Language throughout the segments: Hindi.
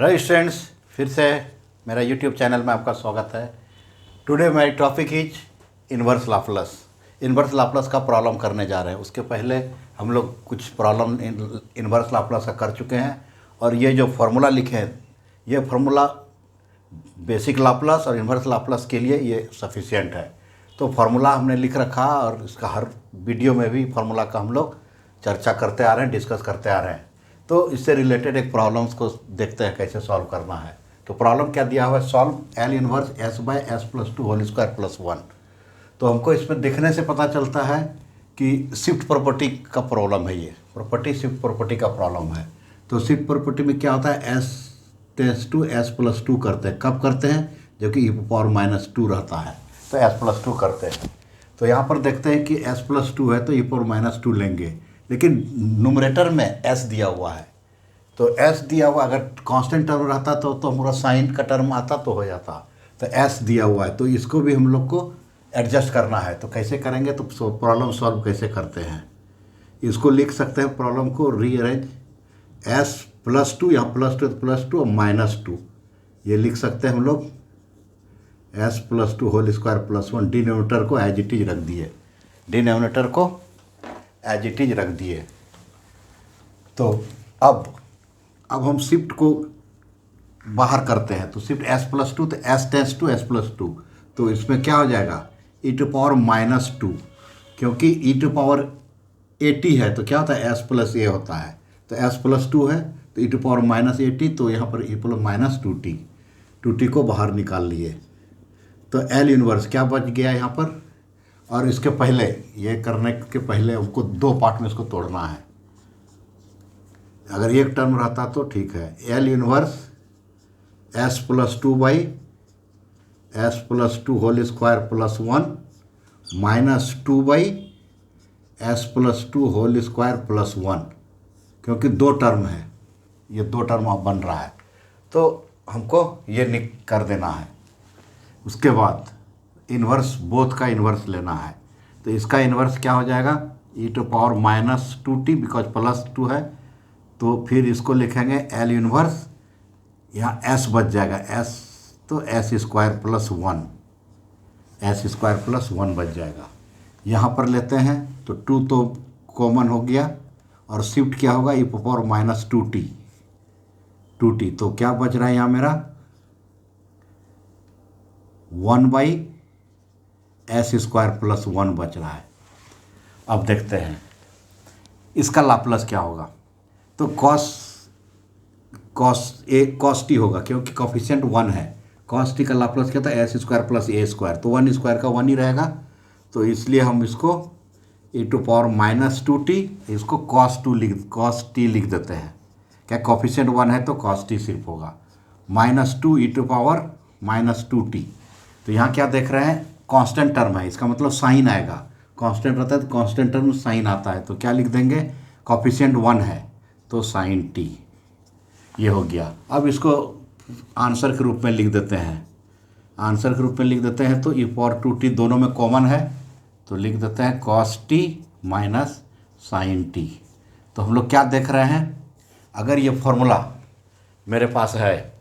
हेलो स्टूडेंट्स, फिर से मेरा यूट्यूब चैनल में आपका स्वागत है। Today my topic is inverse Laplace. Inverse Laplace का प्रॉब्लम करने जा रहे हैं। उसके पहले हम लोग कुछ प्रॉब्लम इन्वर्स लाप्लास का कर चुके हैं और ये जो फार्मूला लिखे हैं ये फार्मूला बेसिक लाप्लास और इन्वर्स लाप्लास के लिए ये सफिशिएंट है। तो फार्मूला हमने लिख रखा और इसका हर वीडियो में भी फार्मूला का हम लोग चर्चा करते आ रहे हैं, डिस्कस करते आ रहे हैं। तो इससे रिलेटेड एक प्रॉब्लम्स को देखते हैं कैसे सॉल्व करना है। तो प्रॉब्लम क्या दिया हुआ है, solve L inverse S by S plus two whole square plus one. तो हमको इसमें देखने से पता चलता है कि शिफ्ट प्रॉपर्टी का प्रॉब्लम है। ये प्रॉपर्टी शिफ्ट प्रॉपर्टी का प्रॉब्लम है। तो शिफ्ट प्रॉपर्टी में क्या होता है, S tends to S plus two करते हैं। कब करते हैं, जबकि ई पावर माइनस टू रहता है तो एस प्लस टू करते हैं। तो यहाँ पर देखते हैं कि एस प्लस टू है तो ई पावर माइनस टू लेंगे, लेकिन न्यूमरेटर में एस दिया हुआ है। तो एस दिया हुआ, अगर कांस्टेंट टर्म रहता तो हमारा साइन का टर्म आता तो हो जाता। तो एस दिया हुआ है तो इसको भी हम लोग को एडजस्ट करना है। तो कैसे करेंगे, तो प्रॉब्लम सॉल्व कैसे करते हैं, इसको लिख सकते हैं प्रॉब्लम को रीअरेंज। एस प्लस टू, यहाँ प्लस टू और माइनस टू, ये लिख सकते हैं हम लोग। S plus two whole square plus one, denominator को एज इट इज रख दिए, डिनोमिनेटर को एज इट इज रख दिए। तो अब हम शिफ्ट को बाहर करते हैं। तो शिफ्ट एस प्लस टू, तो S tends to S plus two, तो इसमें क्या हो जाएगा, E to power minus two, क्योंकि ई टू पावर 80 है तो क्या होता है, एस प्लस ए होता है। तो एस प्लस टू है तो ई टू पावर माइनस 80, तो यहाँ पर E plus minus two T को बाहर निकाल लिए। तो एल इनवर्स क्या बच गया यहाँ पर। और इसके पहले, ये करने के पहले हमको दो पार्ट में इसको तोड़ना है। अगर एक टर्म रहता तो ठीक है। L inverse S plus two by S plus two whole square plus one minus two by S plus two whole square plus one, क्योंकि दो टर्म है, ये दो टर्म अब बन रहा है तो हमको ये कर देना है। उसके बाद इन्वर्स, बोथ का इन्वर्स लेना है। तो इसका इन्वर्स क्या हो जाएगा, E to power minus two T, because plus two है। तो फिर इसको लिखेंगे एल इन्वर्स, यहाँ एस बच जाएगा, एस तो S square plus one, S square plus one बच जाएगा। यहाँ पर लेते हैं तो टू तो कॉमन हो गया और शिफ्ट क्या होगा, ई पावर माइनस टू टी। तो क्या बच रहा है यहाँ मेरा, one by S square plus one बच रहा है। अब देखते हैं इसका लाप्लास क्या होगा। तो कॉस टी होगा, क्योंकि कॉफिशिएंट वन है। कॉस टी का लाप्लास क्या था, S square plus A square, तो वन स्क्वायर का वन ही रहेगा। तो इसलिए हम इसको E to power minus two T, इसको कॉस टी लिख देते हैं। क्या कॉफिशिएंट वन है तो कॉस टी सिर्फ होगा, minus two E to power minus two T. तो यहाँ क्या देख रहे हैं, कांस्टेंट टर्म है, इसका मतलब साइन आएगा। कांस्टेंट रहता है तो कांस्टेंट टर्म साइन आता है। तो क्या लिख देंगे, कॉफिशिएंट वन है तो साइन टी, ये हो गया। अब इसको आंसर के रूप में लिख देते हैं। आंसर के रूप में लिख देते हैं तो ई पावर टू टी दोनों में कॉमन है, तो लिख देते हैं cos T minus sine T. तो हम लोग क्या देख रहे हैं, अगर ये फॉर्मूला मेरे पास है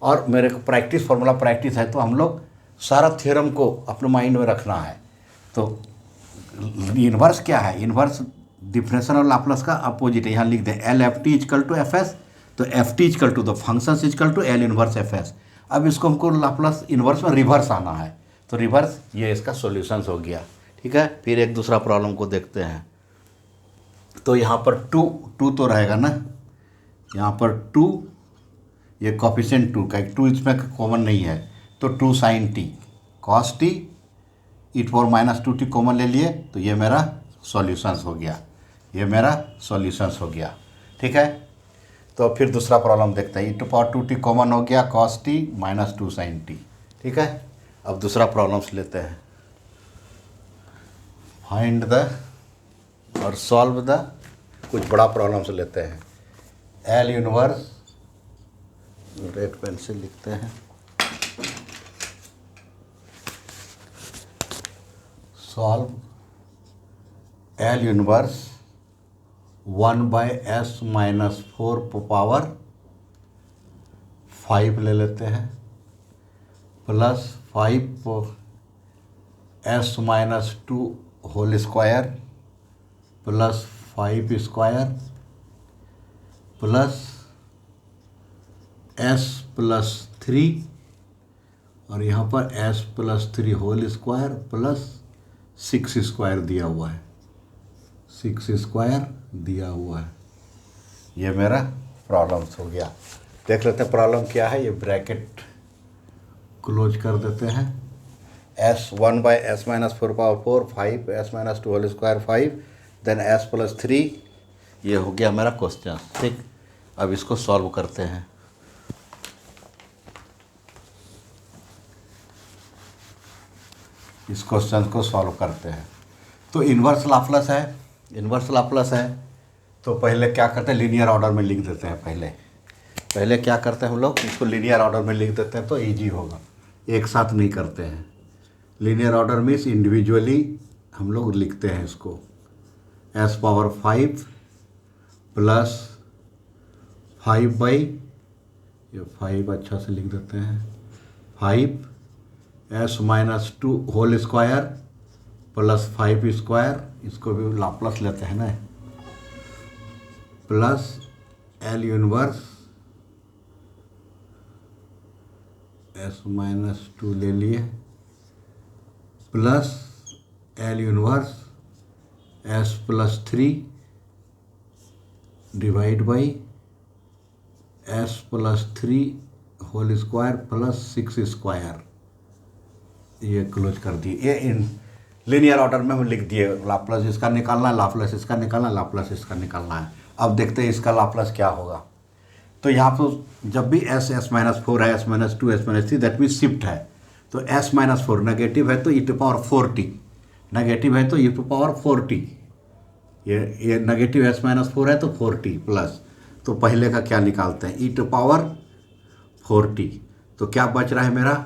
और मेरे को फार्मूला प्रैक्टिस है, तो हम लोग सारा थ्योरम को अपने माइंड में रखना है। तो इन्वर्स क्या है, इन्वर्स डिफरेंशियल और लाप्लास का अपोजिट है। यहाँ लिख दें L F T equal to F S, तो F T equal to the function equal to L inverse F S. अब इसको हमको लाप्लास इन्वर्स में रिवर्स आना है, तो रिवर्स ये इसका सॉल्यूशंस हो गया। ठीक है, फिर एक दूसरा प्रॉब्लम को देखते हैं। तो यहाँ पर टू तो रहेगा ना, यहाँ पर टू, ये कॉफिशिएंट टू का, टू इसमें कॉमन नहीं है, तो two sine T cos T, E to power minus two T common ले लिए, तो ये मेरा सॉल्यूशंस हो गया, ये मेरा सॉल्यूशंस हो गया। ठीक है, तो फिर दूसरा प्रॉब्लम देखते हैं। E to power two T common हो गया, cos T minus two sine T. ठीक है, अब दूसरा प्रॉब्लम्स लेते हैं। फाइंड द और सॉल्व द, कुछ बड़ा प्रॉब्लम्स लेते हैं। एल यूनिवर्स, रेड पेन से लिखते हैं, solve L universe 1/s - 4 power 5 ले लेते हैं plus 5 s minus 2 whole square plus 5 square plus s plus 3 और यहाँ पर s plus 3 whole square plus 6 square दिया हुआ है, 6 स्क्वायर दिया हुआ है। ये मेरा प्रॉब्लम्स हो गया। देख लेते हैं प्रॉब्लम क्या है। ये ब्रैकेट क्लोज कर देते हैं। s 1 by s minus 4 power 4 5 s minus 2 whole square 5 then s plus 3। ये हो गया मेरा क्वेश्चन। ठीक, अब इसको सॉल्व करते हैं। इस क्वेश्चन को सॉल्व करते हैं। तो इन्वर्स लाप्लास है, इन्वर्स लाप्लास है तो पहले क्या करते हैं, लीनियर ऑर्डर में लिख देते हैं। पहले क्या करते हैं हम लोग, इसको लीनियर ऑर्डर में लिख देते हैं तो इजी होगा। एक साथ नहीं करते हैं। लीनियर ऑर्डर मीन्स इंडिविजुअली हम लोग लिखते हैं इसको। s पावर 5 प्लस 5 बाई, ये 5 अच्छा से लिख देते हैं, 5 s minus 2 whole square plus 5 square, इसको भी लाप्लास लेते हैं ना, plus L inverse s minus 2 ले लिए plus L inverse s plus 3 divide by s plus 3 whole square plus 6 square. ये क्लोज कर दिए। ये इन लीनियर ऑर्डर में हम लिख दिए। लाप्लास इसका निकालना है, लाप्लास इसका निकालना है, लाप्लास इसका निकालना है। अब देखते हैं इसका लाप्लास क्या होगा। तो यहाँ पर जब भी s माइनस 4 है, s minus 2, s minus 3, that mean shift है। तो s माइनस 4 नेगेटिव है तो e to power 4t, negative है तो e टू पावर 4t। ये नेगेटिव s माइनस 4 है तो 4t प्लस, तो पहले का क्या निकालते हैं, e टू पावर 4t। तो क्या बच रहा है मेरा,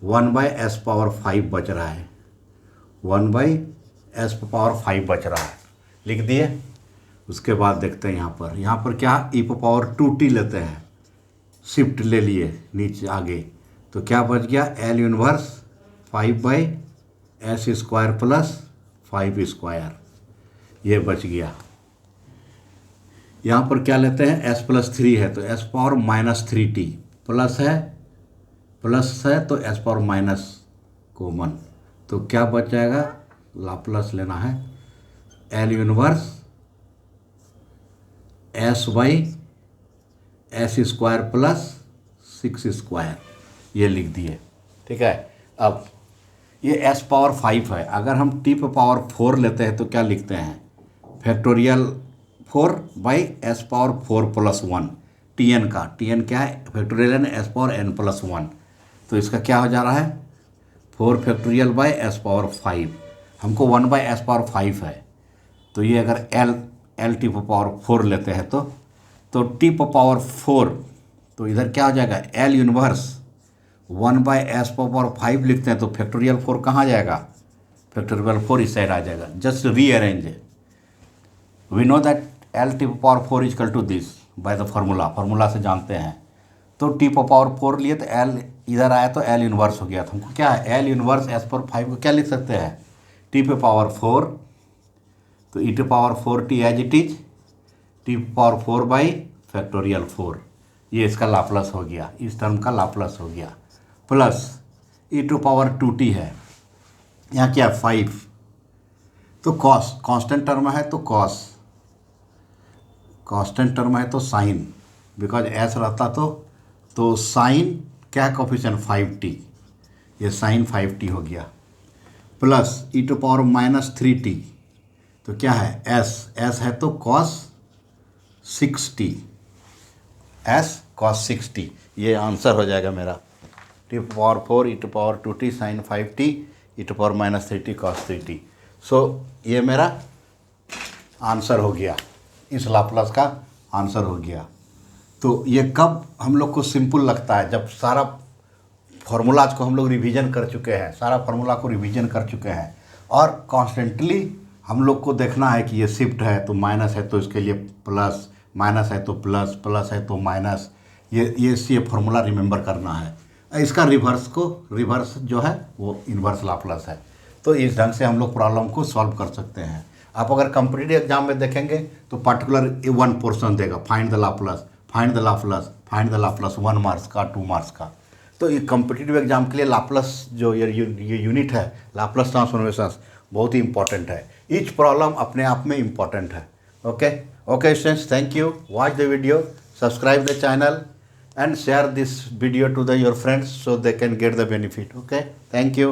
1 बाई s पावर 5 बच रहा है, 1 बाई s पावर 5 बच रहा है। लिख दिए। उसके बाद देखते हैं यहाँ पर क्या, e पावर 2t लेते हैं, शिफ्ट ले लिए नीचे आगे, तो क्या बच गया, L universe 5 by s square plus 5 square, ये बच गया। यहाँ पर क्या लेते हैं, s प्लस 3 है तो s power minus 3t plus है तो s पावर माइनस कॉमन, तो क्या बच जाएगा, लाप्लास लेना है L inverse s by s square plus 6 square, ये लिख दिए। ठीक है। अब ये s पावर 5 है, अगर हम t पे पावर 4 लेते हैं तो क्या लिखते हैं, factorial 4 by s power 4 plus 1, tn का, tn क्या है, factorial n s power n plus 1, तो इसका क्या हो जा रहा है, 4 फैक्टोरियल बाई s पावर 5, हमको 1 बाई s पावर 5 है। तो ये अगर l t पावर 4 लेते हैं तो t पावर 4, तो इधर क्या हो जाएगा, L universe 1 by s power 5 लिखते हैं तो फैक्टोरियल 4 कहाँ जाएगा, फैक्टोरियल 4 इस साइड आ जाएगा। Just rearrange, we know that L t power 4 is equal to this by the formula से जानते हैं। तो t पावर 4 लिए तो L इधर आया तो L यूनिवर्स हो गया। तो हमको क्या है, L यूनिवर्स s पावर 5 को क्या लिख सकते हैं, t पे पावर 4, तो e to power 4t as it is t power 4 by factorial 4, ये इसका लाप्लास हो गया, इस टर्म का लाप्लास हो गया। Plus e to power 2t है, यहाँ क्या 5, तो कॉस कांस्टेंट टर्म है तो कॉस, कांस्टेंट टर्म है तो साइन, बिकॉज s रहता तो साइन क्या कोफिशिएंट 5t, ये साइन 5t हो गया। Plus e to power minus 3t, तो क्या है, s है तो cos 6t, s cos 6t, ये आंसर हो जाएगा मेरा। t power 4 e to power 2t sine 5t e to power minus 3t cos 3t। So ये मेरा आंसर हो गया, इस लाप्लास का आंसर हो गया। तो ये कब हम लोग को सिंपल लगता है, जब सारा फार्मूलाज को हम लोग रिवीजन कर चुके हैं, सारा फार्मूला को रिवीजन कर चुके हैं, और कॉन्स्टेंटली हम लोग को देखना है कि ये शिफ्ट है तो माइनस है तो इसके लिए प्लस, माइनस है तो प्लस, प्लस है तो माइनस, ये फॉर्मूला रिमेंबर करना है। इसका रिवर्स जो है वो इन्वर्स लाप्लास है। तो इस ढंग से हम लोग प्रॉब्लम को सॉल्व कर सकते हैं। आप अगर कॉम्पिटिटिव एग्जाम में देखेंगे तो पर्टिकुलर वन पोर्शन देगा, find the Laplace, find the Laplace, find the Laplace, 1 marks का, 2 मार्क्स का। तो ये कॉम्पिटिटिव एग्जाम के लिए लाप्लास जो ये यूनिट है, लाप्लास ट्रांसफॉर्मेशन, बहुत ही इंपॉर्टेंट है। ईच प्रॉब्लम अपने आप में इंपॉर्टेंट है। Okay students, thank you, watch the video, subscribe the channel and share this video to your friends so they can get the benefit. Okay, thank you.